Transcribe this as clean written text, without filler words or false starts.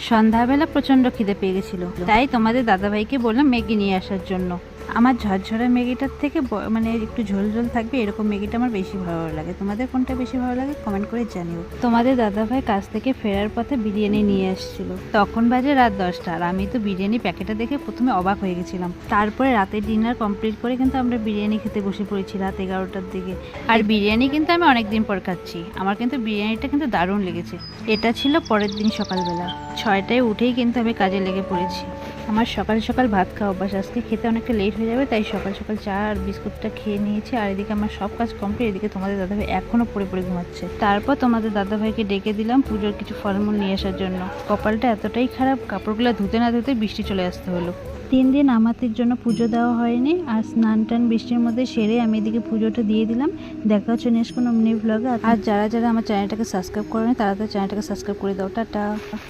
সন্ধ্যাবেলা প্রচণ্ড খিদে পেয়ে গেছিলো, তাই তোমাদের দাদাভাইকে বললাম ম্যাগি নিয়ে আসার জন্য। আমার ঝরঝরা ম্যাগিটার থেকে মানে একটু ঝোল ঝোল থাকবে এরকম ম্যাগিটা আমার বেশি ভালো লাগে। তোমাদের কোনটা বেশি ভালো লাগে কমেন্ট করে জানিও। তোমাদের দাদাভাই কাজ থেকে ফেরার পথে বিরিয়ানি নিয়ে আসছিল। তখন বাজে রাত 10টা, আর আমি তো বিরিয়ানি প্যাকেটটা দেখে প্রথমে অবাক হয়ে গেছিলাম। তারপরে রাতের ডিনার কমপ্লিট করে কিন্তু আমরা বিরিয়ানি খেতে বসে পড়েছি রাত 11টার দিকে। আর বিরিয়ানি কিন্তু আমি অনেকদিন পর খাচ্ছি, আমার কিন্তু বিরিয়ানিটা কিন্তু দারুণ লেগেছে। এটা ছিল পরের দিন সকালবেলা, 6টায় উঠেই কিন্তু আমি কাজে লেগে পড়েছি। আমার সকাল সকাল ভাত খাওয়া অভ্যাস, আজকে খেতে অনেকটা লেট হয়ে যাবে, তাই সকাল সকাল চা আর বিস্কুটটা খেয়ে নিয়েছি। আর এদিকে আমার সব কাজ কমপ্লিট, এদিকে তোমাদের দাদাভাই এখনও পড়ে পড়ে ঘুমাচ্ছে। তারপর তোমাদের দাদাভাইকে ডেকে দিলাম পুজোর কিছু ফলমূল নিয়ে আসার জন্য। কপালটা এতটাই খারাপ, কাপড়গুলো ধুতে না ধুতে বৃষ্টি চলে আসতে হলো। 3 দিন আমাদের জন্য পুজো দেওয়া হয়নি, আর স্নান টান বৃষ্টির মধ্যে সেরে আমি এদিকে পুজোটা দিয়ে দিলাম। দেখা হচ্ছে নেক্সট কোনো মিনি ব্লগে। আর যারা যারা আমার চ্যানেলটাকে সাবস্ক্রাইব করেনি তারা তো চ্যানেলটাকে সাবস্ক্রাইব করে দাও। টাটা।